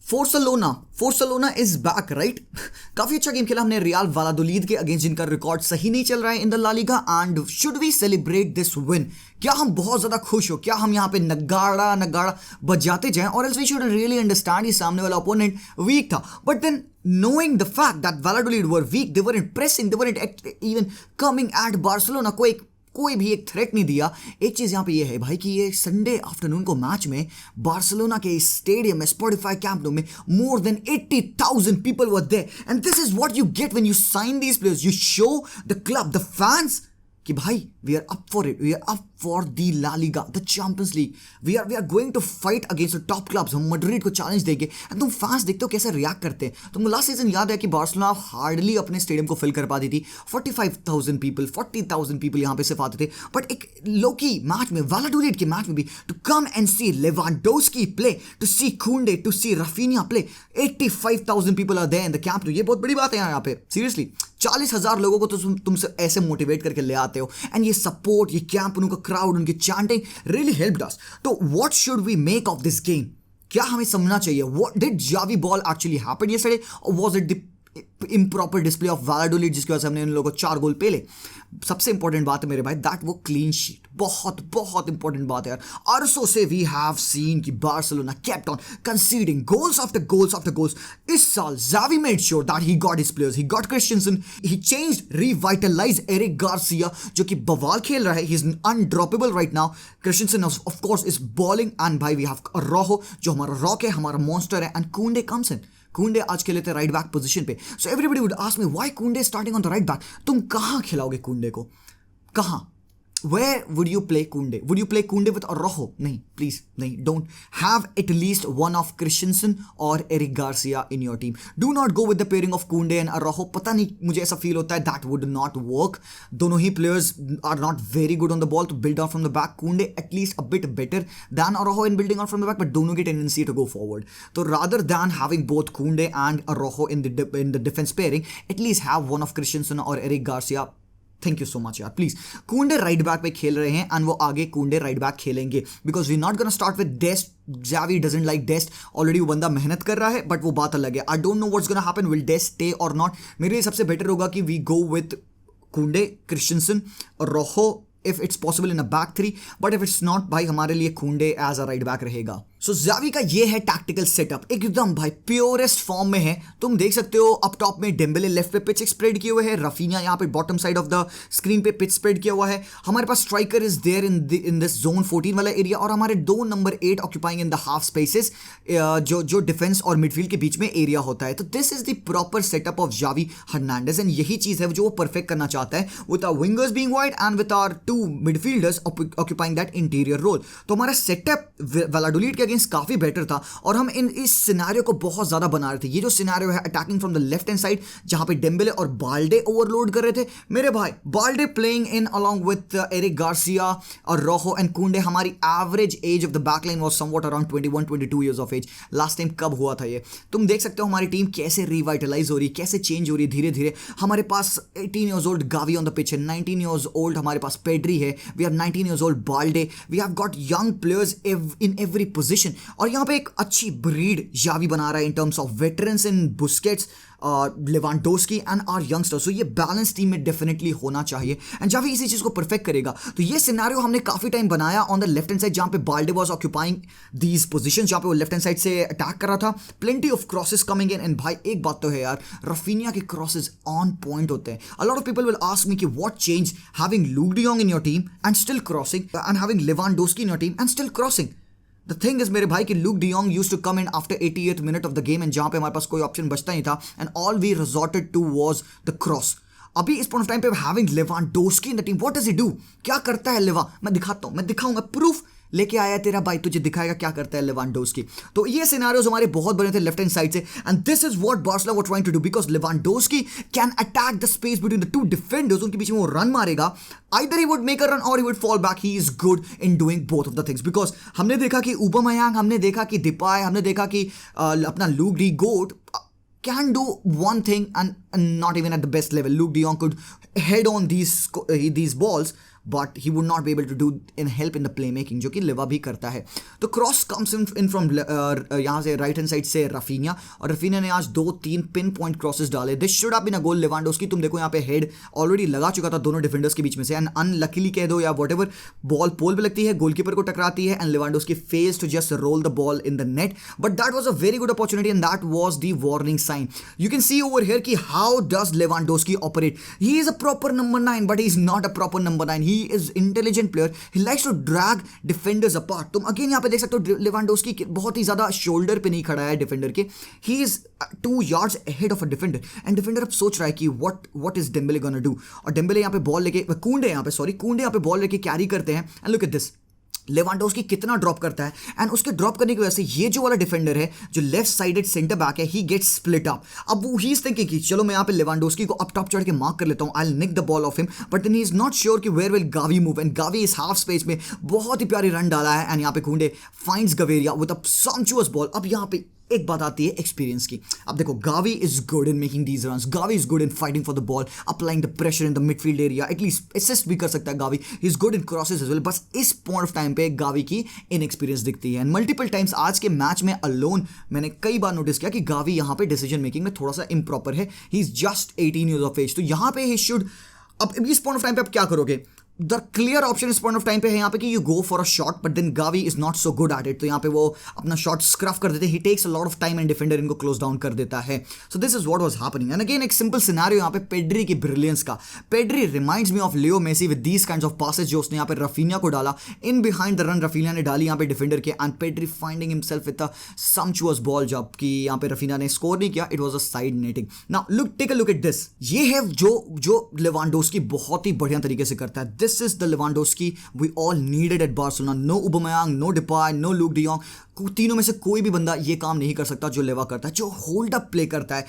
फोर्सलोना is back right. काफी अच्छा game खेला हमने रियल वालादोलिद के अगेंस्ट, जिनका रिकॉर्ड सही नहीं चल रहा है in the La Liga. And should we celebrate this win? क्या हम बहुत ज्यादा खुश हो? क्या हम यहाँ पे नगाड़ा बजाते जाएं? और else we should really understand ये सामने वाला ओपोनेंट वीक था, but then knowing the fact that Valladolid were weak, they weren't pressing, they weren't even coming at Barcelona, कोई भी एक थ्रेट नहीं दिया। एक चीज यहां पे ये है भाई कि ये संडे आफ्टरनून को मैच में बार्सिलोना के स्टेडियम में स्पॉटिफाई कैंप नो में more than 80,000 people were there, and this is what you get when you sign these players. You show the club, the fans कि भाई we are up for it, we are up for the La Liga, the Champions League, we are going to fight against the top clubs. हम Madrid को challenge देंगे। And तुम fans देखते हो कैसे react करते हैं। तुमको लास्ट सीजन याद है कि बार्सिलोना हार्डली अपने स्टेडियम को फिल कर पाती थी, 45,000 पीपल 40,000 पीपल यहाँ पे सिर्फ आते थे। बट एक लोकी मैच में, वालाडोलिड के मैच में भी, to come and see Lewandowski play, to see Kounde, to see Raphinha play, 85,000 people are there in the camp. ये बहुत बड़ी बात है यहाँ पे सीरियसली। 40,000 लोगों को तो तुमसे ऐसे मोटिवेट करके ले आते हो, एंड ये सपोर्ट, ये कैंप, उनका क्राउड, उनकी चैंटिंग रियली हेल्प्ड अस। तो what should we make of this game? क्या हमें समझना चाहिए? What did Xavi ball actually happen yesterday, or was it the improper display of Valladolid जिसकी वजह से हमने इन लोगों को 4 गोल पेले? सबसे इंपॉर्टेंट बात है मेरे भाई, दैट वो क्लीन शीट, बहुत बहुत इंपॉर्टेंट बात है यार। अरसों से वी हैव सीन कि Barcelona kept on conceding goals after goals after goals. इस साल Xavi made sure that he got his players, he got Christensen, he changed, revitalize Eric Garcia जो कि बवाल खेल रहा है, he is undroppable right now. Christensen of course is balling, and भाई we have रोहो जो हमारा रॉक है, हमारा मॉन्स्टर है, एंड कुंडे कम्स इन। कुंडे आज खेले थे राइट बैक पोजीशन पे। So everybody would ask me why Kounde starting on the right back? तुम कहां खिलाओगे कुंडे को? कहां? Where would you play Kunde? Would you play Kunde with Araujo? नहीं, please, नहीं. Don't have at least one of Christensen or Eric Garcia in your team. Do not go with the pairing of Kunde and Araujo. पता नहीं, मुझे ऐसा feel होता है that would not work. दोनों ही players are not very good on the ball to build out from the back. Kunde at least a bit better than Araujo in building out from the back, but दोनों की tendency to go forward. So rather than having both Kunde and Araujo in the defense pairing, at least have one of Christensen or Eric Garcia. Thank you so much यार, please. Kounde right back पे खेल रहे हैं, and वो आगे Kounde right back खेलेंगे, because we not gonna start with Dest. Xavi doesn't like Dest, already वो बंदा मेहनत कर रहा है, बट वो बात अलग है। I don't know what's gonna happen, will Dest stay or not. मेरे लिए सबसे बेटर होगा कि we go with Kounde, Christensen और रोहो if it's possible in a back 3, but if it's not, भाई हमारे लिए कुंडे एज अ राइट बैक रहेगा। सो जावी का ये है टैक्टिकल सेटअप, एकदम भाई प्योरेस्ट फॉर्म में है। तुम देख सकते हो अप टॉप में डेम्बेले लेफ्ट पे पिच स्प्रेड किए हुए है, रफीनिया यहाँ पे bottom side of the screen पे पिच स्प्रेड किया हुआ है। हमारे पास striker is there in this zone 14 वाला एरिया, और हमारे 2 number 8 occupying in the half spaces, जो डिफेंस और मिडफील्ड के बीच में एरिया होता है। तो this is the proper setup of Xavi Hernandez, and यही चीज है जो वो परफेक्ट करना चाहता है, with our wingers being wide and with our 2 midfielders occupying that interior role. तो हमारा सेटअप वैलाडोलिड के अगेंस्ट काफी बेटर था, और हम इस सिनेरियो को बहुत ज्यादा बना रहे थे। ये जो सिनेरियो है attacking from the left hand side, जहां पे डेम्बेले और बाल्डे ओवरलोड कर रहे थे, मेरे भाई Balde playing in along with Eric Garcia और रोहो एंड कुंडे। हमारी average age of the backline was somewhat around 21-22 years of age. Last time कब हुआ था ये? तुम देख सकते हो हमारी टीम कैसे रिवाइटलाइज हो रही है, कैसे चेंज हो रही है धीरे धीरे। हमारे पास 18 years old Gavi on the pitch है, 19 इयर्स ओल्ड हमारे पास पेड्री है, we have 19 years old Balde, we have got young players in every position. और यहाँ पे एक अच्छी ब्रीड जावी बना रहा है in terms of veterans in Busquets, Lewandowski and our youngsters. So ये बैलेंस टीम में डेफिनेटली होना चाहिए, एंड जावी इसी चीज को परफेक्ट करेगा। तो ये सिनेरियो हमने काफी टाइम बनाया on the left hand side, जहां पे Balde was occupying these positions, जहां पे वो लेफ्ट हैंड साइड से अटैक कर रहा था। Plenty of crosses coming in, and भाई एक बात तो है यार, रफीनिया के क्रॉसेस ऑन पॉइंट होते हैं। A lot of people will ask me कि what change having Luuk de Jong in your team and still crossing, and having Lewandowski in your team and still crossing. The thing is मेरे भाई कि Luuk de Jong used to come in after 88th minute of the game, and जहां पे हमारे पास कोई option बचता नहीं था, and all we resorted to was the cross. अभी इस पॉइंट ऑफ टाइम पे having Lewandowski in the team, what does he do? क्या करता है लेवा? मैं दिखाता हूं, मैं दिखाऊंगा, प्रूफ लेके आया तेरा भाई, तुझे दिखाएगा क्या करता है लेवांडोस्की। तो ये सिनेरियोज हमारे बहुत बने थे लेफ्ट हैंड साइड से, and this is what Barcelona were trying to do, because Lewandowski can attack the space between the 2 defenders. उनके बीच में वो रन मारेगा, either he would make a run or he would fall back. He is good in doing both of the things, because हमने देखा कि उबामेयांग, हमने देखा कि डिपाय, हमने देखा कि अपना लूक डी गोट can do one thing and not even at the best level. Luke de Jong could head on these balls, but he would not be able to do in help in the play making, जो कि लेवा भी करता है। तो cross comes in from यहाँ से right hand side से राफीनिया, और राफीनिया ने आज 2-3 पिन पॉइंट क्रॉसेस डाले। This should have been a goal. Lewandowski तुम देखो यहाँ पे हेड ऑलरेडी लगा चुका था दोनों डिफेंडर्स के बीच में से, एंड अनलकीली कह दो या व्हाटएवर, बॉल पोल पे लगती है, गोलकीपर को टकराती है, and Lewandowski fails to just roll the ball in the net, but that was a very good opportunity and that was the warning sign. You can see over here कि how does Lewandowski operate. He is a proper number 9, but he is not a proper number 9। He is intelligent player, he likes to drag defenders apart. तुम again यहाँ पे देख सकते हो Lewandowski बहुत ही ज्यादा shoulder पे नहीं खड़ा है डिफेंडर के, he is 2 yards ahead of a defender, and defender अब सोच रहा है कि what is Dembélé gonna do, और डेम्बेले यहाँ पे बॉल लेके, कुंडे यहाँ पे बॉल लेके कैरी करते हैं, and look at this, Lewandowski कितना ड्रॉप करता है, एंड उसके ड्रॉप करने की वजह से ये जो वाला डिफेंडर है जो लेफ्ट साइडेड सेंटर बैक है, ही गेट्स स्प्लिट अप। अब वो ही इज थिंकिंग कि चलो मैं यहाँ पे लेवांडोस्की को अप टॉप चढ़ के मार्क कर लेता हूँ, I will nick the ball off him, but then he is not sure कि where will Gavi move, and Gavi इस हाफ स्पेस में बहुत ही प्यारी रन डाला है, एंड यहाँ पे कुंडे फाइंड्स गवेरिया विद अ सॉम्पचुअस बॉल। अब यहाँ पे एक बात आती है एक्सपीरियंस की। अब देखो Gavi is good in making these runs, Gavi is good in fighting for the ball, applying the pressure in the midfield area, at least assist भी कर सकता है Gavi, he is good in crosses as well. बस इस point of time पे Gavi की inexperience दिखती है, एंड मल्टीपल टाइम्स आज के मैच में अलोन मैंने कई बार नोटिस किया कि गावी यहाँ पे डिसीजन मेकिंग में थोड़ा सा इम्प्रॉपर है। He is just 18 years of age, तो यहाँ पे ही शुड, अब इस पॉइंट ऑफ टाइम पे आप क्या करोगे? द क्लियर ऑप्शन इस पॉइंट ऑफ टाइम पे है यहाँ पे कि you go for a shot, but then Gavi is not so good at it, तो यहाँ पे वो अपना शॉट स्क्रफ कर देते हैं, he takes a lot of time and defender इनको क्लोज डाउन कर देता है। So this is what was happening, and again एक सिंपल सिनेरियो यहाँ पे पेड्री की ब्रिलियंस का। Pedri reminds me of Leo Messi with these kinds of passes जो उसने यहाँ पे रफीनिया को डाला, in behind the run Raphinha ने डाली यहाँ पे डिफेंडर के, and Pedri finding himself with a सम्पचुअस ball, जबकि यहाँ पे रफीनिया ने स्कोर नहीं किया, it was a side netting. Now look, take a look at this, ये है जो लेवांडोस्की बहुत ही बढ़िया तरीके से करता है। This is the Lewandowski we all needed at Barcelona. No Aubameyang, no Depay, no Luke de Jong. तीनों में से कोई भी बंदा ये काम नहीं कर सकता जो लेवा करता है, जो होल्ड अप प्ले करता है,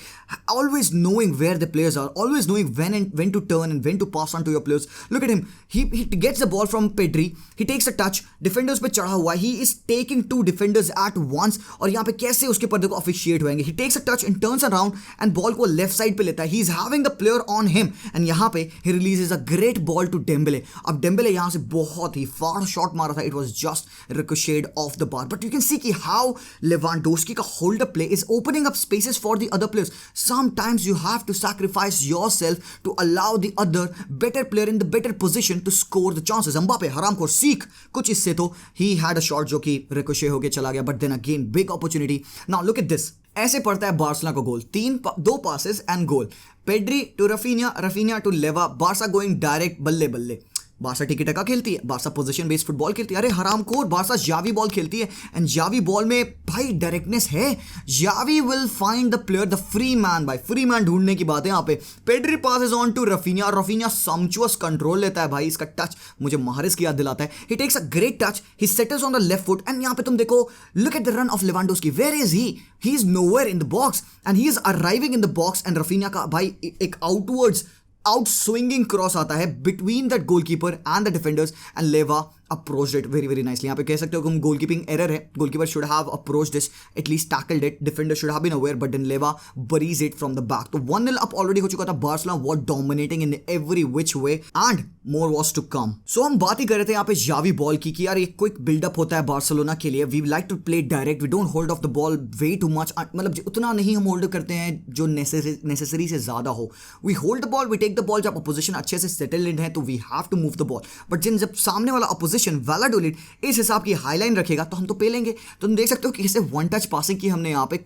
always knowing where the players are, always knowing when to turn and when to pass on to your players. Look at him, he gets the ball from Pedri, he takes a touch, defenders पे चढ़ा हुआ है, he is taking 2 defenders at once, और यहाँ पे कैसे उसके पर्दे को ऑफिशिएट होंगे, he takes a touch and turns around and ball को लेफ्ट साइड पे लेता है, he is having the player on him, and यहाँ पे he releases a great ball to Dembele. अब डेम्बेले यहाँ से बहुत ही फार शॉट मारा था, it was just ricocheted off the bar, but you can see कि हाउ Lewandowski का hold up play is opening up spaces for the other players. Sometimes you have to sacrifice yourself to allow the other better player in the better position to score the chances. Mbappe हरामखोर सीख कुछ इससे, तो he had a shot जो कि ricochet होके चला गया, but then again big opportunity. Now look at this. ऐसे पड़ता है बार्सिलोना को गोल, 2 passes and goal. Pedri to Rafinha, Rafinha to Leva, Barca going direct बल्ले बल्ले। बारसा टिकी टका खेलती है, बारसा पोजीशन बेस्ड फुटबॉल खेलती है, अरे हरामखोर बारसा जावी बॉल खेलती है, एंड जावी बॉल में भाई डायरेक्टनेस है, Xavi will find the player, the free man, भाई फ्री मैन ढूंढने की बात है यहाँ पे। Pedri passes on to Raphinha, Raphinha sumptuous control लेता है, भाई इसका टच मुझे महारिस की याद दिलाता है, he takes a great touch, he settles on the left foot, and यहाँ पे तुम देखो, look at the run of Lewandowski, where is he is nowhere in the box and he is arriving in the box, and Raphinha का भाई एक out swinging cross आता है between that goalkeeper and the defenders, and Lewa approached it very very nicely. यहाँ पे कह सकते हो कि गोलकीपिंग एरर है, goalkeeper should have approached this, at least tackled it, defender should have been aware, but then Lewa buries it from the back. तो 1-0 up already हो चुका था, Barcelona was dominating in every which way and more was to come. So हम बात ही कर रहे थे यहाँ पे जावी बॉल की कि यार एक क्विक बिल्डअप होता है बार्सिलोना के लिए, we like to play direct, we don't hold of the ball way too much, मतलब उतना नहीं हम होल्ड करते हैं जो नेसेसरी से ज्यादा हो, we hold the ball, we take the ball, जब अपोजिशन अच्छे से सेटल्ड है तो we have to move the ball, but जब सामने वाला अपोजिशन वैलाडोलिड इस हिसाब की हाईलाइन रखेगा तो हम तो पे लेंगे। तो तुम देख सकते हो कि इसे 1 टच पासिंग की हमने यहाँ पे,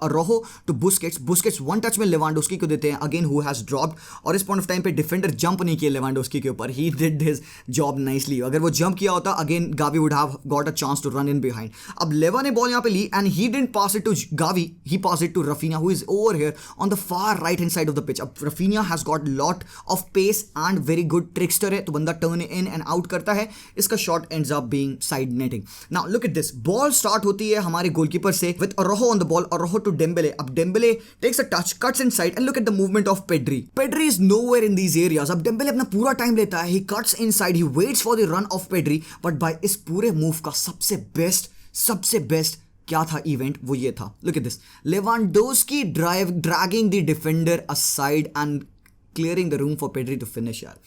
रोहो टू बुस्केट्स 1 टच में लेवांडोस्की को देते हैं, अगेन हु हैज ड्रॉप्ड, और इस पॉइंट ऑफ टाइम पे डिफेंडर जंप नहीं किया लेवांडोस्की के ऊपर, he did his job nicely, अगर वो जंप किया होता again Gavi would have got a chance to run in behind. अब लेवा ने बॉल यहाँ पे ली and he didn't pass it to Gavi, he pass it to Raphinha who is over here on the far right hand side of the pitch. अब Raphinha has got lot of pace and very good trickster है, तो बंदा turn in and out करता है, इसका shot ends up being side netting. Now look at this, ball start होती है हमारे गोलकीपर से with Araujo on the ball, Araujo to Dembele. अब Dembele takes a touch, cuts inside, and look at the movement of Pedri. Pedri is nowhere in these areas. अब Dembele अपना पूरा time लेता है, he cuts inside, he waits for the run of Pedri, but by इस पूरे move का सबसे best क्या था इवेंट, वो ये था, look at this, Lewandowski dragging the defender aside and clearing the room for Pedri to finish यार।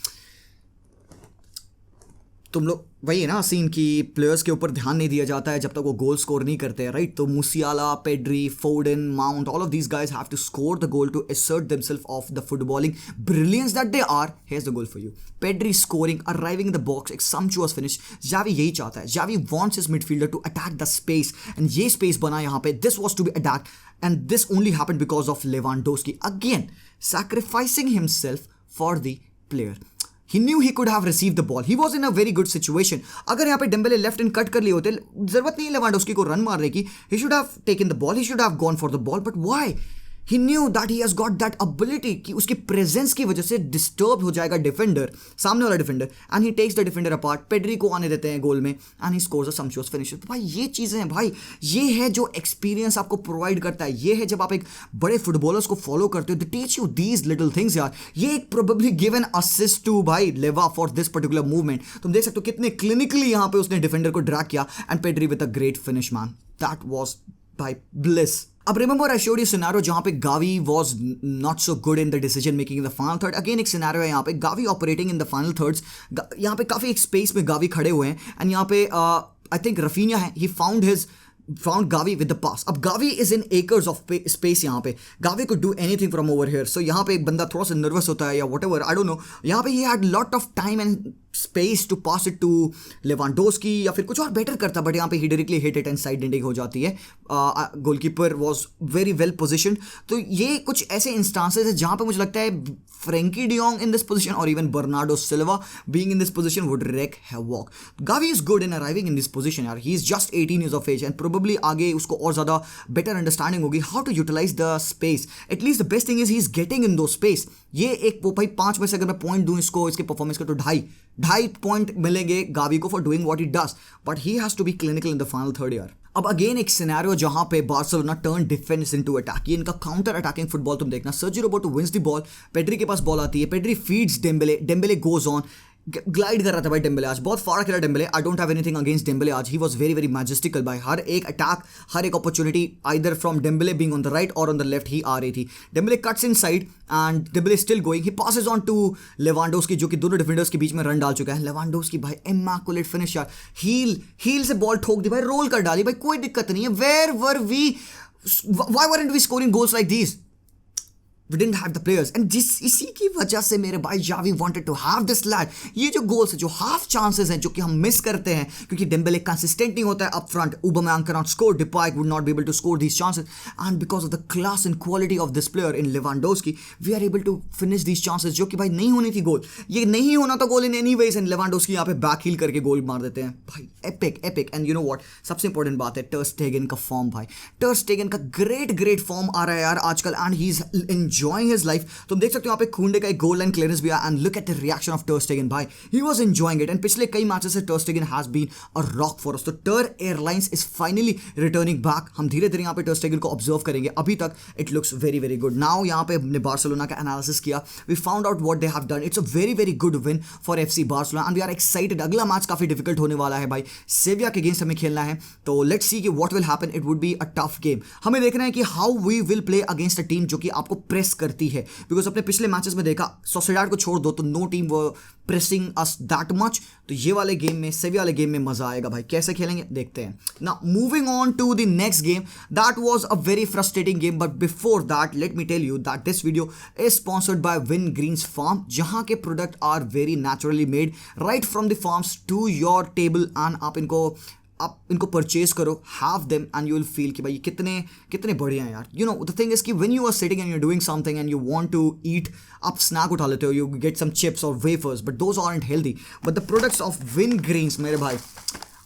तुम लोग वही है ना सीन कि प्लेयर्स के ऊपर ध्यान नहीं दिया जाता है जब तक वो गोल स्कोर नहीं करते हैं, राइट? तो Musiala, Pedri, Foden, Mount, all of these guys have to score the goal to assert themselves of the footballing brilliance that they are. Here's the goal for you. Pedri scoring, arriving in the box, एक sumptuous finish. Xavi यही चाहता है. Xavi wants his midfielder to attack the space, and ये space बना यहाँ पे. This was to be attacked, and this only happened because of Lewandowski again sacrificing himself for the player. He knew he could have received the ball. He was in a very good situation. अगर यहाँ पे Dembélé left in cut कर लिए होते, जरूरत नहीं है Lewandowski को रन मारने की. He should have taken the ball. He should have gone for the ball. But why? He knew that he has got that ability कि उसकी प्रेजेंस की वजह से डिस्टर्ब हो जाएगा डिफेंडर, सामने वाला defender, and he takes the defender apart. Pedri को आने देते हैं गोल में and he scores a sumptuous finish. तो भाई ये चीज़ें हैं भाई, ये है जो एक्सपीरियंस आपको प्रोवाइड करता है. ये है जब आप एक बड़े फुटबॉलर्स को फॉलो करते हो, they teach you these little things यार. ये एक प्रोबेबली गिवन असिस्ट टू भाई लेवा फॉर दिस पर्टिकुलर मूवमेंट. तुम देख सकते हो कितने क्लिनिकली यहाँ पे उसने डिफेंडर को ड्रैग किया, and Pedri with a great finish man. That was भाई ब्लिस. अब remember I showed you scenario जहां पे Gavi was not so good in the decision making in the final third. Again एक scenario है यहाँ पे, Gavi operating in the final thirds. यहाँ पे काफी एक स्पेस में गावी खड़े हुए हैं, एंड यहाँ पे आई थिंक रफीनिया है, ही found Gavi with the pass. अब Gavi is in acres of space यहाँ पे. Gavi could do anything from over here. So यहाँ पे एक बंदा थोड़ा सा नर्वस होता है या whatever, I don't know. यहाँ पे he had lot of time and space to pass it to Lewandowski या फिर कुछ और बेटर करता, बट यहाँ पे he directly hit it and side ending हो जाती है. Goalkeeper was very well positioned. तो ये कुछ ऐसे इंस्टांसेस है जहाँ पे मुझे लगता है Frenkie de Jong in this position or even Bernardo Silva being in this position would wreak havoc. Gavi is good in arriving in this position यार. He is just 18 years of age and probably आगे उसको और ज़्यादा better understanding होगी how to utilize the space. At least the best thing is he is getting in those space. ये एक वो भाई 5 में से अगर मैं पॉइंट दूँ इसको, इसके परफॉर्मेंस को, तो ढाई पॉइंट मिलेंगे गावी को for doing what he does, but he has to be clinical in the final third year. अब अगेन एक सिनेरियो जहां पे Barcelona turn defence into attack. ये इनका काउंटर अटैकिंग फुटबॉल तुम देखना. Sergio Roberto wins the ball, Pedri के पास बॉल आती है, Pedri feeds Dembele, Dembele goes on. Glide कर रहा था भाई डेम्बेले आज, बहुत फाड़ा खेला Dembele. I don't have anything against Dembele आज. He was very very majestical भाई. हर एक अटैक, हर एक opportunity either from Dembele being on the right or on the left ही आ रही थी. Dembele cuts inside and Dembele still going. He passes on to Lewandowski जो कि दोनों डिफेंडर्स के बीच में रन डाल चुका है. लेवांडोस्की भाई इमैकुलेट फिनिश यार. हील से बॉल ठोक दी भाई, रोल कर डाली भाई, कोई दिक्कत नहीं है. Where were we, why weren't we scoring goals like these? We didn't have the players. And इसी की वजह से मेरे भाई Xavi wanted to have this lad. ये जो गोल्स है, जो हाफ चांसेस हैं जो कि हम मिस करते हैं क्योंकि डेम्बेले कंसिस्टेंट नहीं होता है up front. Aubameyang cannot score, Depay would not be able to score these chances, and because of the class and quality of this player in Lewandowski, we are able to finish these chances जो कि भाई नहीं होनी थी गोल. ये नहीं होना था गोल in any ways, and Lewandowski यहाँ पे बैक हील करके गोल मार देते हैं भाई. Epic. And you know what, सबसे इंपॉर्टेंट बात है टर स्टेगन का फॉर्म भाई. टर स्टेगन का ग्रेट फॉर्म आ रहा है यार आजकल, and he is enjoying his life. तुम देख सकते हो यहाँ पे खूंडे का एक गोल लाइन क्लियरेंस भी आया, and look at the reaction of ter Stegen भाई. He was enjoying it, and पिछले कई मैचेस से ter Stegen has been a rock for us. तो ter airlines is finally returning back. हम धीरे धीरे यहाँ पे टर स्टेगन को ऑब्जर्व करेंगे. अभी तक it looks very very good. Now यहाँ पे हमने बार्सिलोना का एनालिसिस किया, we found out what they have done. It's a very very good win for FC Barcelona, and we are excited. अगला मैच काफी डिफिकल्ट होने वाला है भाई. सेविया के अगेंस्ट हमें खेलना है, तो लेट्स सी कि what will happen. It would be a tough game. हमें देखना है कि how we will play against a team जो कि आपको प्रेस करती है, बिकॉज अपने पिछले मैचेस में देखा सोसिएडाड को छोड़ दो तो no team were pressing us that much. तो ये वाले गेम में, सेविया वाले गेम में मजा आएगा भाई. कैसे खेलेंगे देखते हैं. Now moving on to the next game, that was a very frustrating game, but before that let me tell you that this video is sponsored by Wingreens Farm, जहां के product are very naturally made right from the farms to your table. And आप इनको purchase करो, have them, and you will feel कि भाई कितने बढ़िया हैं यार. You know the thing is कि when you are sitting and you are doing something and you want to eat, आप स्नैक उठा लेते हो, यू गेट सम चिप्स और wafers, but those aren't healthy. But the products of Wingreens मेरे भाई,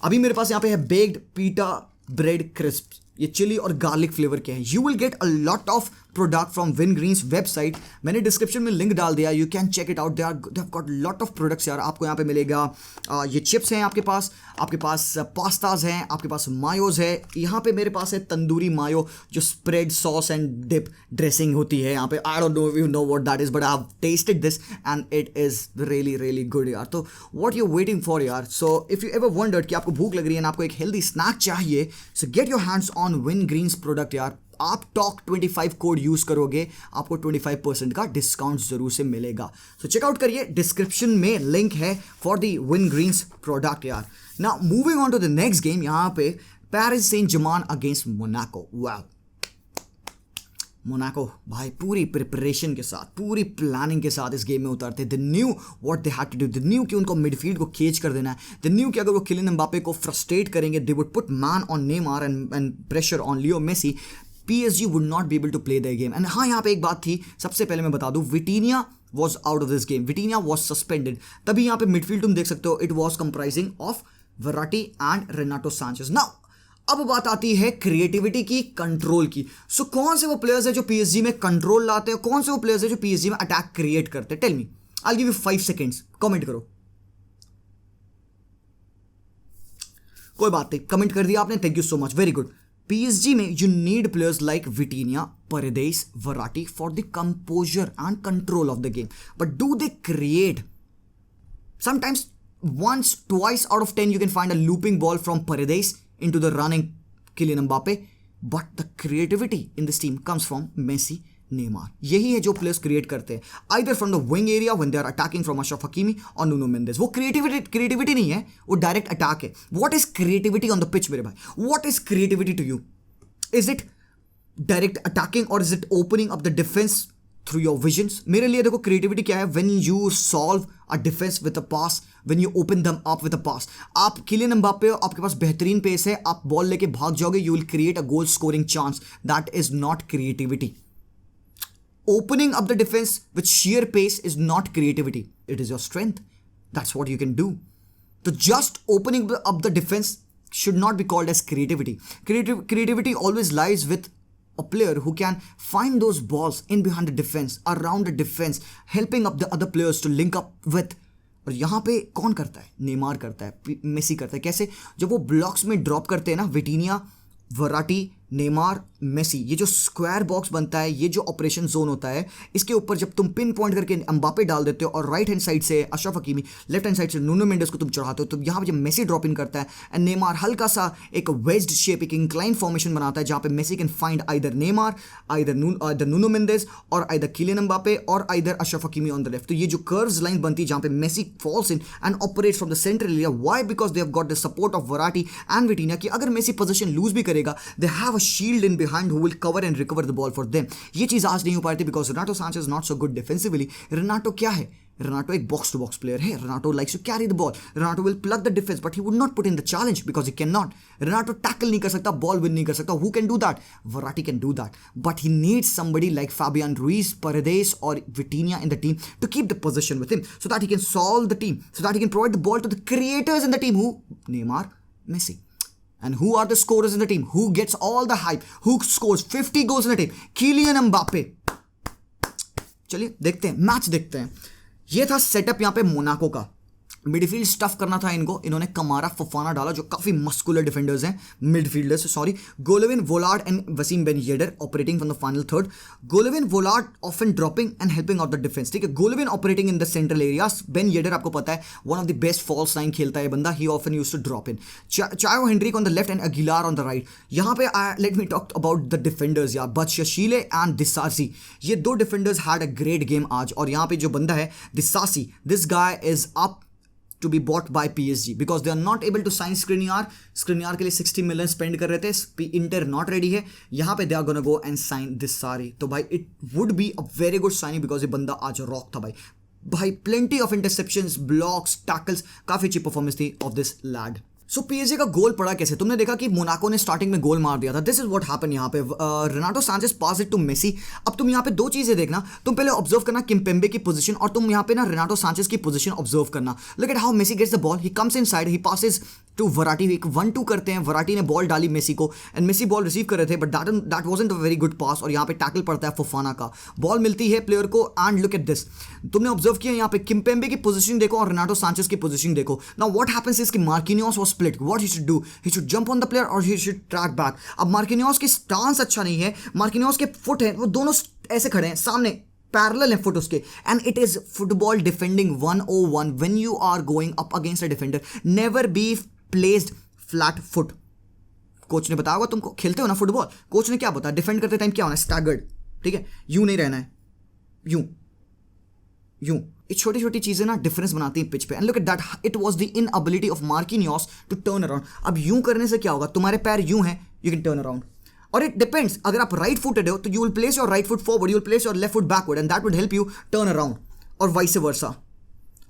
अभी मेरे पास यहाँ पे है बेक्ड पीटा ब्रेड क्रिस्प. ये चिली और गार्लिक फ्लेवर के हैं. You will get a lot of product from Wingreens website. मैंने डिस्क्रिप्शन में लिंक डाल दिया, you can check it out. They have got lot of products यार. आपको यहाँ पे मिलेगा ये चिप्स हैं आपके पास पास्ताज हैं, आपके पास मायोज है. यहाँ पे मेरे पास है तंदूरी मायो जो spread sauce and dip dressing होती है यहाँ पे. I don't know if you know what that is, but I have tasted this and it is really really good यार. तो व्हाट यू वेटिंग फॉर यार. So if you ever wondered कि आपको भूख लग रही है ना, आपको एक हेल्दी स्नैक चाहिए, so get your hands on Wingreens product यार. आप टॉक 25 कोड यूज करोगे, आपको 25% का डिस्काउंट जरूर से मिलेगा। सो चेकआउट करिए, डिस्क्रिप्शन में लिंक है for the Wingreens product यार। Now moving on to the next game, यहाँ पे Paris Saint Germain against Monaco. वाह, मोनाको भाई पूरी प्रिपरेशन के साथ, पूरी प्लानिंग के साथ इस गेम में उतरते। They knew what they had to do, they knew कि उनको मिडफील्ड को केज कर देना है, द न्यू कि अगर वो किलियन एम्बापे को फ्रस्ट्रेट करेंगे, they would put man on Neymar and pressure on Leo Messi, PSG would not be able to play the game. And हाँ, यहाँ पे एक बात थी, सबसे पहले मैं बता दूं, Vitinha was out of this game, Vitinha was suspended. तभी यहाँ पे मिडफील्ड तुम देख सकते हो, it was comprising of Verratti and Renato Sanches. Now अब बात आती है क्रिएटिविटी की, कंट्रोल की। सो कौन से वो प्लेयर्स है जो PSG में कंट्रोल लाते हैं, कौन से वो प्लेयर्स है जो PSG में अटैक क्रिएट करते हैं? Tell me, I give you 5 seconds, comment करो। कोई बात नहीं, कमेंट कर दिया आपने, thank you so much, very good. PSG में you need players like Vitinha, Paredes, Verratti for the composure and control of the game. But do they create? Sometimes once, twice out of 10 you can find a looping ball from Paredes into the running Kylian Mbappe. But the creativity in this team comes from Messi, Neymar. यही है जो players create करते हैं, either from the wing area when they are attacking from Achraf Hakimi or Nuno Mendes. वो creativity नहीं है, वो direct attack है। What is creativity on the pitch मेरे भाई? What is creativity to you? Is it direct attacking और is it opening up the defence through your visions? मेरे लिए देखो क्रिएटिविटी क्या है, when you solve a defence with a pass, when you open them up with a pass. आप Kylian Mbappe हो, आपके पास बेहतरीन पेस है, आप बॉल लेके भाग जाओगे, you will create a goal scoring chance. That is not creativity. Opening up the defence with sheer pace is not creativity, it is your strength. That's what you can do. So just opening up the defense should not be called as creativity. Creativity always lies with a player who can find those balls in behind the defense, around the defense, helping up the other players to link up with. और यहाँ पे कौन करता है? Neymar करता है, Messi करता है। कैसे? जब वो ब्लॉक्स में ड्रॉप करते हैं ना, विटीनिया, वराटी, नेमार, मेसी, ये जो स्क्वायर बॉक्स बनता है, ये जो ऑपरेशन जोन होता है, इसके ऊपर जब तुम पिन पॉइंट करके एम्बापे डाल देते हो और राइट हैंड साइड से Ashraf Hakimi, left hand side से नूनो मेंडेस को तुम चढ़ाते हो, तो यहाँ पे जब मेसी ड्रॉप इन करता है एंड नेमार हल्का सा एक वेज्ड शेप, एक इंक्लाइन फॉर्मेशन बनाता है, जहाँ पे Messi can find either Neymar, either Nuno Mendes और आइदर किलियन एम्बापे और either Achraf Hakimi on the left. तो ये जो कर्व्स लाइन बनती है जहाँ पे Messi falls in and operates from the central area. Why? Because they have got the support of Verratti and Vitinha, कि अगर मेसी पोजीशन लूज भी करेगा, they have a shield in behind who will cover and recover the ball for them. ये चीज आज नहीं हो पाई थी because Renato Sanches is not so good defensively. Renato क्या है? Renato एक box to box player है। Renato likes to carry the ball. Renato will plug the defense, but he would not put in the challenge because he cannot. Renato tackle नहीं कर सकता, ball win नहीं कर सकता. Who can do that? Verratti can do that. But he needs somebody like Fabian Ruiz, Paredes or Vitinha in the team to keep the possession with him so that he can solve the team, so that he can provide the ball to the creators in the team. Who? Neymar, Messi. And who are the scorers in the team? Who gets all the hype? Who scores 50 goals in the team? Kylian Mbappe. चलिए देखते हैं, match देखते हैं। ये था setup यहाँ पे Monaco का। मिडफील्ड स्टफ करना था इनको, इन्होंने कमारा, फफाना डाला जो काफी मस्कुलर डिफेंडर्स हैं, midfielders sorry. Golovin, Volland and Wissam Ben Yedder operating from the final third. Golovin, Volland often dropping and helping out the defence, ठीक है। Golovin operating in the central areas. Ben Yedder आपको पता है one of the best false nine खेलता है बंदा, he often used to drop in. Caio Henrique on the left and Aguilar on the right. यहाँ पे let me talk about the defenders यार, Badiashile and Disasi, ये दो defenders had a great game आज। और यहाँ पे जो बंदा है Disasi, this guy is up to be bought by PSG because they are not able to sign Skriniar के लिए 60 मिलियन स्पेंड कर रहे थे, इंटर नॉट रेडी है। यहाँ पे they are gonna go and sign Dissari, तो भाई it would be a very good signing because ये बंदा आज रॉक था भाई plenty of interceptions, blocks, tackles, काफी अच्छी परफॉर्मेंस थी of this lad। So PSG का गोल पड़ा कैसे? तुमने देखा कि मोनाको ने स्टार्टिंग में गोल मार दिया था। दिस इज व्हाट हैपेंड यहाँ पे। Renato Sanches pass it to Messi. अब तुम यहाँ पे दो चीजें देखना, तुम पहले ऑब्जर्व करना किम्पेम्बे की पोजीशन और तुम यहाँ पे ना रेनाटो सांचेस की पोजीशन ऑब्जर्व करना। Look at how Messi gets the ball, he comes inside, he passes to Verratti, एक 1-2 करते हैं, वराटी ने बॉल डाली मेसी को एंड मेसी बॉल रिसीव कर रहे थे, but that wasn't a very good पास। और यहाँ पे टैकल पड़ता है फफाना का, बॉल मिलती है प्लेयर को एंड लुक एट दिस, तुमने ऑब्जर्व किया यहाँ पे किम्पेम्बे की पोजीशन देखो और रेनाटो सांचेस की पोजीशन देखो। नाउ व्हाट हैपेंस इज कि Marquinhos was split, what he should do, he should jump on the player or he should track back। अब मार्किनियोस की स्टांस अच्छा नहीं है, मार्किनियोस के फुट हैं वो दोनों ऐसे खड़े हैं सामने, पैरेलल है फुट उसके, and it is football defending 101। When you are going up against a defender, never be placed flat foot. Coach ने बताया होगा तुमको, खेलते हो ना फुटबॉल, कोच ने क्या बताया, डिफेंड करते टाइम क्या होना है, स्टैगर्ड, ठीक है, यूं नहीं रहना है, यूं यूं। ये छोटी छोटी चीजें ना डिफरेंस बनाती हैं पिच पे। And look at that, it was the inability of Marquinhos to turn around. अब यूं करने से क्या होगा, तुम्हारे पैर यूं हैं, यू कैन टर्न अराउंड। और इट डिपेंड्स, अगर आप राइट फुटेड हो तो you will place your right foot forward, you will place your left foot backward and that would help U turn around, और वाइस वर्सा।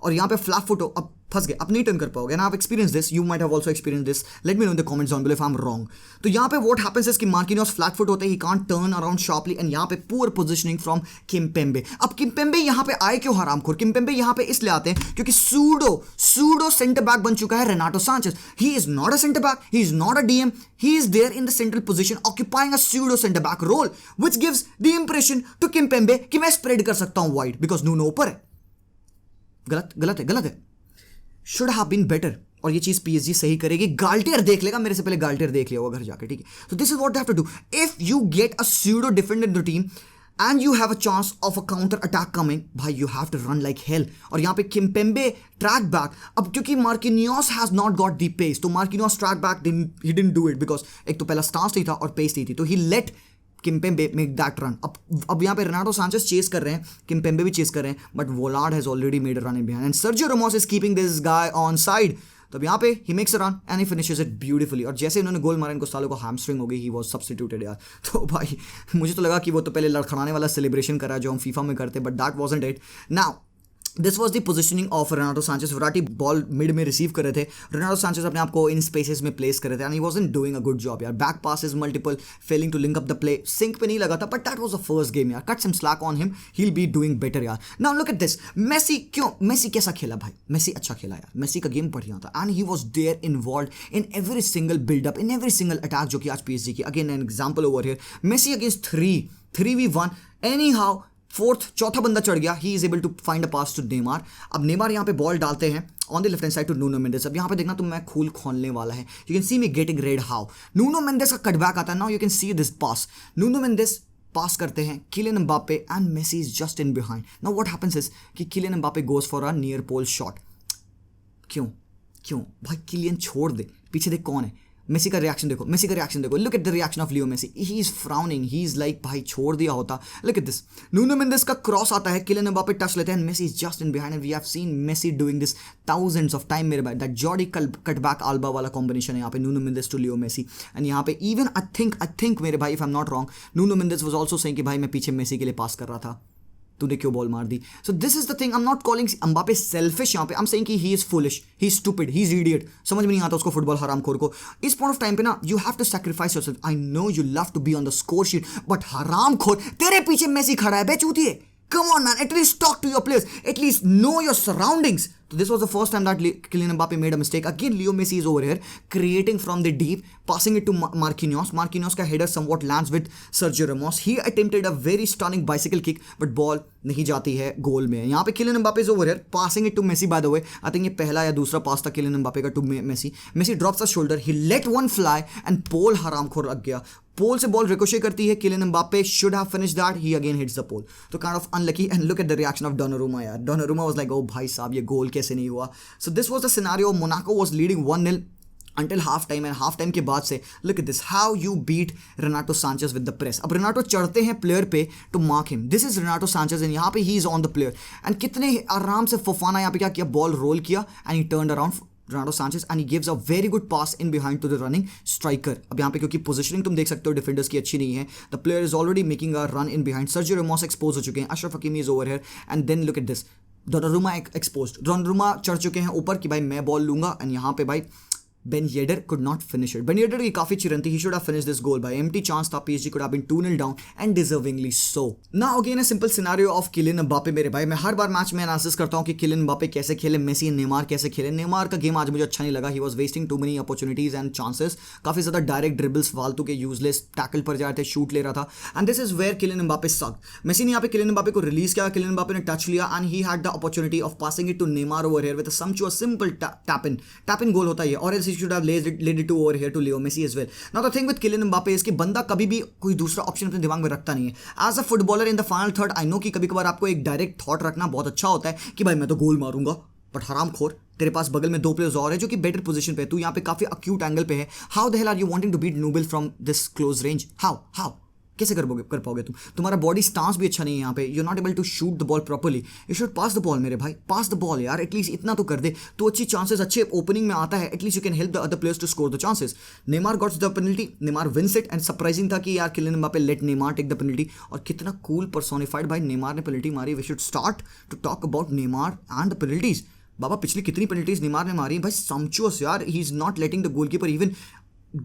और यहाँ पे flat foot हो, अब फंस गए, अब नहीं टर्न कर पाओगे ना। आप experience this, you might have also experience this, late me know in the comments down below if I am wrong. तो यहाँ पे व्हाट हैपेंस इज कि मार्किनियोस फ्लैट फुट होते he can't turn around sharply, and यहाँ पे poor positioning from Kimpembe. अब Kimpembe यहाँ पे आए क्यों हरामखोर? किम्पेम्बे यहाँ पे इसलिए आते हैं क्योंकि सूडो सेंटर बैक बन चुका है Renato Sanchez. He is not a centre back, he is not a DM, he is there in the central position occupying a pseudo center back role which gives the impression to Kimpembe कि मैं spread कर सकता हूं wide because Nuno ऊपर है। गलत है। Should have been better, और ये चीज पीएसजी सही करेगी। गाल्टियर देख लेगा, मेरे से पहले गाल्टियर देख लिया होगा घर जाके, ठीक है। तो this is what they have to do. If you get a pseudo defender in the team and you have a chance of a counter attack coming, भाई you have to run like hell। और यहाँ पे Kimpembe track back, अब क्योंकि Marquinhos has not got the pace, तो Marquinhos track back he didn't do it because एक तो पहला stance नहीं था और pace नहीं थी, तो he let Kimpembe make that run. अब यहाँ पे रेनाटो सांचेज चेस कर रहे हैं, किम्पेम्बे भी चेस कर रहे हैं, but Volland has already made a run in behind and Sergio Ramos is keeping this guy on side. तो अब यहाँ पे he makes a run and he finishes it beautifully. और जैसे इन्होंने गोल मारा, इनको सालों को हैमस्ट्रिंग हो गई, ही वाज सब्स्टिट्यूटेड यार। तो भाई मुझे तो लगा कि वो तो पहले लड़खड़ाने वाला सेलिब्रेशन करा जो हम फीफा में करते, but that wasn't it. Now this was the positioning of Renato Sanches. Verratti ball mid में रिसीव कर रहे थे, रेनाटो सांचेज अपने आप को इन स्पेसेस में प्लेस कर रहे थे and he wasn't doing a good job यार। Back passes multiple, failing to link up the play, sync पे नहीं लगा था, but that was the first game यार। Cut some slack on him, he will be doing better यार। Now look at this, Messi कैसा खेला भाई? Messi अच्छा खेला यार, मेसी का गेम बढ़िया था and he was there involved in every single buildup, in every single attack जो कि आज पीएसजी की। Again an example over here, Messi against 3v1 any how, चौथा बंदा चढ़ गया, he is able to find a pass to Neymar. अब Neymar यहाँ पे बॉल डालते हैं on the left hand side to Nuno Mendes. अब यहाँ पे देखना, तो मैं खूल खोलने वाला है, you can see me getting red how. Nuno Mendes का कटबैक आता है, now you can see this pass, Nuno Mendes pass करते हैं Kylian Mbappe and Messi is just in behind. Now what happens is कि Kylian Mbappe goes for a near pole shot. क्यों भाई? Kylian छोड़ दे, पीछे देख कौन है। मेसी का रिएक्शन देखो, look at the reaction of Leo Messi, he is frowning, he is like भाई छोड़ दिया होता। Look at this, Nuno Mendes का क्रॉस आता है, किलियन एम्बापे टच लेते हैं, Messi is just in behind and we have seen Messi doing this thousands of time मेरे भाई। दैट जॉर्डी कटबैक आल्बा वाला कॉम्बिनेशन है यहाँ पे, Nuno Mendes to Leo Messi. And यहाँ पे इवन आई थिंक मेरे भाई, if I am not wrong, Nuno Mendes was also saying कि भाई मैं पीछे मेसी के लिए पास कर रहा था, तूने क्यों बॉल मार दी। So this is the thing, I am not calling Mbappe selfish यहाँ पे, आई एम सेइंग कि he is foolish, he is stupid, he is idiot. समझ में नहीं आता उसको फुटबॉल हरामखोर को। इस पॉइंट ऑफ टाइम पे ना you have to sacrifice yourself. I know you love to be on the score sheet, but हरामखोर तेरे पीछे मेसी खड़ा है बे चूतिए। Come on, man. At least talk to your players. At least know your surroundings. So this was the first time that Kylian Mbappe made a mistake. Again, Leo Messi is over here, creating from the deep, passing it to Marquinhos. Marquinhos का header somewhat lands with Sergio Ramos. He attempted a very stunning bicycle kick, but ball नहीं जाती है गोल में। यहाँ पे Kylian Mbappe is over here, passing it to Messi. By the way, I think ये पहला या दूसरा पास था Kylian Mbappe का to Messi. Messi drops the shoulder. He let one fly and Paul हरामखोर लग गया। पोल से बॉल रिकोशे करती है, Kylian Mbappe should have finished that, he again hits the pole. तो kind of unlucky and look at the reaction of Donnarumma यार। Donnarumma was like, ओ भाई साहब ये गोल कैसे नहीं हुआ। So this was the scenario, Monaco was leading 1-0 until half time, and half time के बाद से look at this, how you beat Renato Sanches with the press। अब रेनाटो चढ़ते हैं प्लेयर पे to mark him, this is Renato Sanches and यहाँ पे he is on the player and कितने आराम से फोफाना यहाँ पे क्या किया, बॉल रोल किया and he turned around Renato Sanches and he gives a very good pass in behind to the running striker। अब यहाँ पे क्योंकि पोजीशनिंग तुम देख सकते हो डिफेंडर्स की अच्छी नहीं है, the player is already making a run in behind. Sergio Ramos expose हो चुके हैं, Achraf Hakimi is over here and then look at this, Donnarumma exposed, Donnarumma चढ़ चुके हैं ऊपर कि भाई मैं बॉल लूंगा एंड यहाँ पे भाई Ben Yedder could not finish it। Ben Yedder की काफी अच्छी रन थी, he should have finished this goal by empty chance था, PSG could have been 2-0 down and deservingly so। Now again a simple scenario of Kylian Mbappe मेरे भाई। मैं हर बार match में analysis करता हूँ कि Kylian Mbappe कैसे खेले, मेसी नेमार कैसे खेले। नेमार का गेम आज मुझे अच्छा नहीं लगा, he was wasting too many opportunities and chances, काफी ज्यादा डायरेक्ट ड्रिबल्स फालतू के यूजलेस टैकल पर जा रहे थे, शूट ले रहा था and this is where Kylian Mbappe sucked। Messi ने यहाँ पे Kylian Mbappe को रिलीज किया, Kylian Mbappe ने टच लिया and he had the opportunity of passing it to Neymar over here with a sumptuous simple tap in गोल होता है, or else he should have laid it to over here to Leo Messi as well। Now the thing with Kylian Mbappe is कि बंदा कभी भी कोई दूसरा option अपने दिमाग में रखता नहीं है। As a footballer in the final third, I know कि कभी कभार आपको एक डायरेक्ट थॉट रखना बहुत अच्छा होता है कि भाई मैं तो गोल मारूंगा, बट हरामखोर तेरे पास बगल में 2 प्लेयर्स और है जो कि बेटर पोजीशन पे है, तू यहाँ पे काफी अक्यूट एंगल पे है। How the hell are you wanting to beat Nubel from this close range? How कैसे कर पाओगे तुम? तुम्हारा बॉडी स्टांस भी अच्छा नहीं है यहाँ पे, you not able to shoot the ball properly. You should pass the ball मेरे भाई, पास द बॉल यार, एटलीस्ट इतना तो कर दे। तो अच्छी चांसेस, अच्छे ओपनिंग में आता है, at least you can help the other players to score the chances. Neymar gots the penalty, Neymar wins it, and surprising था कि यार Kylian Mbappe let Neymar take the penalty. और कितना कूल पर्सोनिफाइड भाई नेमार ने पेनल्टी मारी। We should start to talk about Neymar and the penalties. बाबा पिछली कितनी पेनल्टीज नेमार ने मारी भाई, समचुअस यार। He is not letting the goalkeeper even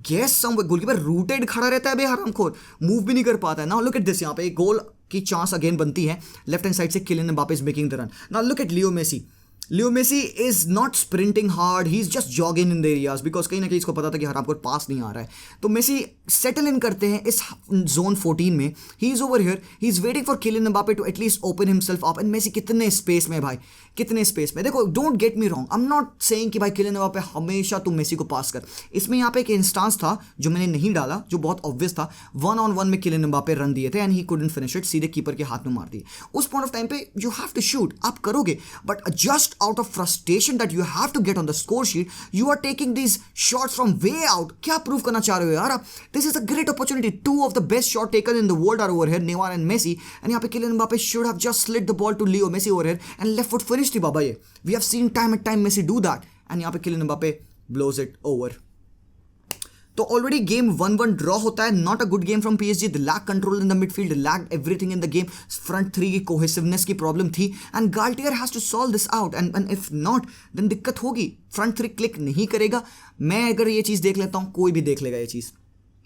guess some. Goalkeeper rooted खड़ा रहता है बे हरामखोर, मूव भी नहीं कर पाता है। नाउ लुक एट दिस, यहाँ पे एक गोल की चांस अगेन बनती है लेफ्ट हैंड साइड से, Kylian Mbappe is making the run. Now look at Leo Messi. Leo Messi is not sprinting hard, he is just jogging in the areas, because कहीं ना कहीं इसको पता था कि हरामखोर पास नहीं आ रहा है। तो मेसी सेटल इन करते हैं इस जोन 14 में। He is over here, he is waiting for Kylian Mbappe to at least open himself up. And Messi कितने स्पेस में भाई, कितने स्पेस में। देखो don't get me wrong, I am not saying कि भाई किलियन एम्बापे हमेशा तुम मेसी को पास कर। इसमें यहाँ पे एक इंस्टांस था जो मैंने नहीं डाला, जो बहुत ऑब्वियस था। 1-on-1 में किलियन एम्बापे रन दिए थे and he couldn't finish it, सीधे कीपर के हाथ में मार दिए। उस पॉइंट ऑफ टाइम पे यू हैव टू शूट, आप करोगे, but just out of frustration that you have to get on the score sheet, you are taking these shots from way out. क्या प्रूव करना चाह रहे हो यार आप? This is a great opportunity. 2 of the best shot taken in the world are over here, Neymar and Messi, and यहाँ पे Kylian Mbappe should have just slid the ball to Leo Messi over here and left foot finished बाबा ये। We have seen time and time Messi do that, and यहाँ पे Kylian Mbappe blows it over। तो already game 1-1 draw होता है। Not a good game from PSG, the lack control in the midfield, lack everything in the game. Front 3 की cohesiveness की problem थी and Galtier has to solve this out, and if not then दिक्कत होगी। Front 3 click नहीं करेगा। मैं अगर ये चीज़ देख लेता हूँ, कोई भी देख लेगा ये चीज़।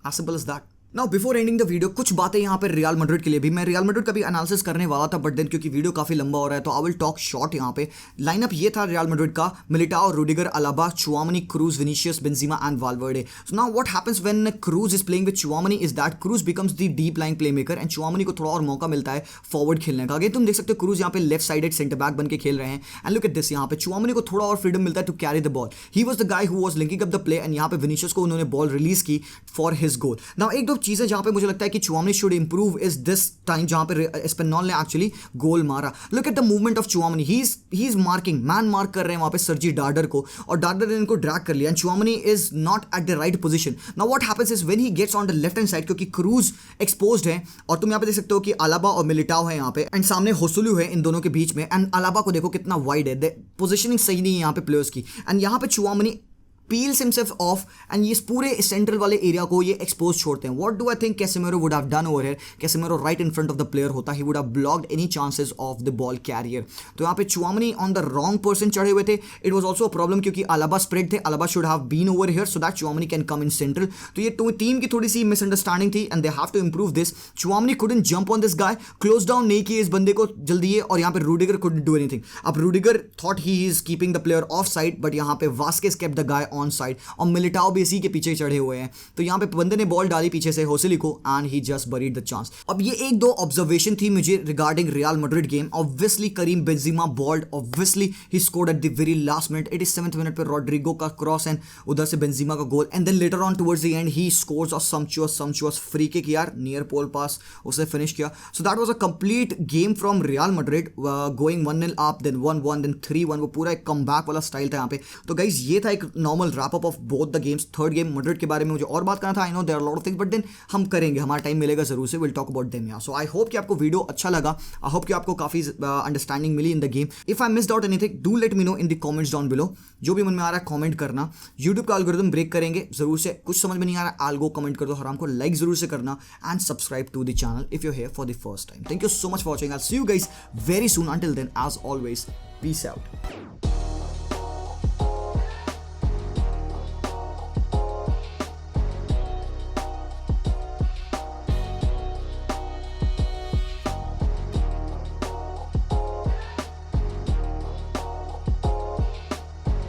As simple as that. Now before ending the video कुछ बातें यहाँ पे रियल मैड्रिड के लिए भी। मैं रियल मैड्रिड का भी एनालिसिस करने वाला था, बट देन क्योंकि वीडियो काफी लंबा हो रहा है तो आई विल टॉक शॉर्ट। यहाँ पे लाइनअप ये था रियल मैड्रिड का: Militão, Rudiger, Alaba, चुआमनी, cruise, Vinicius, Benzema and Valverde. So now what happens when cruise is playing with चुआमनी is that cruise becomes the deep lying playmaker and चुआमनी को थोड़ा और मौका मिलता है फॉरवर्ड खेलने का। अगेन तुम देख सकते हो क्रूज यहाँ पे लेफ्ट साइडेड सेंटर बैक बन के खेल रहे हैं एंड लुक एट दिस, यहाँ पे चुआमनी को थोड़ा और फ्रीडम मिलता है to carry the ball. He was the guy who was linking up the play and यहाँ पे विनीशियस को उन्होंने बॉल रिलीज की फॉर हिज गोल। नाउ एक दो चीजें जहाँ पे मुझे लगता है कि Tchouameni should improve is this time जहां पे एस्पेनॉल ने एक्चुअली गोल मारा। Look at the movement of Tchouameni, he is marking, man mark कर रहे हैं वहां पे सर्जी डार्डर को, और डार्डर ने इनको ड्रैग कर लिया and Tchouameni is not at the right position. Now what happens is when he gets on the left hand side, क्योंकि क्रूज एक्सपोज्ड है और तुम यहां पे देख सकते हो कि अलाबा और मिलिटाओ है यहाँ पे एंड सामने होसुलू है इन दोनों के बीच में, एंड अलाबा को देखो कितना वाइड है, पोजीशनिंग सही नहीं है यहाँ पे प्लेयर्स की, एंड यहाँ पे चुआमनी peels himself off and ये पूरे सेंट्रल वाले एरिया को ये एक्सपोज छोड़ते हैं। What do I think Casemiro would have done over here? Casemiro right in front of the player होता, he would have blocked any chances of the ball carrier। तो यहाँ पे चुआमनी on the wrong person चढ़े हुए थे। It was also a problem क्योंकि अलाबा spread थे, अलाबा should have been over here so that चुआमनी can come in central। तो ये टीम की थोड़ी सी misunderstanding थी and they have to improve this। चुआमनी couldn't jump on this guy, close down नहीं किए इस बंदे को जल्दी है, और यहाँ पे रूडिगर couldn't do anything। अब Rudiger thought he is keeping the player off side, but यहाँ पे Vasquez kept the guy on side और मिलिटाओ भी इसी के पीछे चढ़े हुए हैं। तो यहाँ पे बंदे ने बॉल डाली पीछे से होसली को and he just buried the chance. अब ये एक दो ऑब्जर्वेशन थी मुझे regarding Real Madrid game. Obviously Karim Benzema balled, obviously he scored at the very last minute, 87th minute पे रोड्रिगो का क्रॉस एंड उधर से बेंजेमा का goal, and then later on towards the end he scores a sumptuous free kick यार, near pole pass उसे finish किया। So that was a complete game from Real Madrid, going 1-0 up, then 1-1, then 3-1। वो पूरा एक comeback वाला style था यहाँ पे। तो गाइज ये था एक normal wrap up of both the games. Third game Madrid के बारे में मुझे और बात करना था, I know there are lot of things, but then हम करेंगे, हमारा टाइम मिलेगा जरूर से, विल टॉक अबाउट देम यार। सो आई होप कि आपको वीडियो अच्छा लगा, आई होप कि आपको काफी अंडरस्टैंडिंग मिली in the game. If I missed out anything do let me know in the comments down below. जो भी मन में आ रहा है कमेंट करना। यूट्यूब का एल्गोरिथम ब्रेक करेंगे जरूर से, कुछ समझ में नहीं आ रहा है आल्गो कमेंट कर दो, हराम को लाइक जरूर से करना and subscribe to the channel if you here for the first time. Thank you so much for watching, I will see you guys very soon. Until then as always peace out.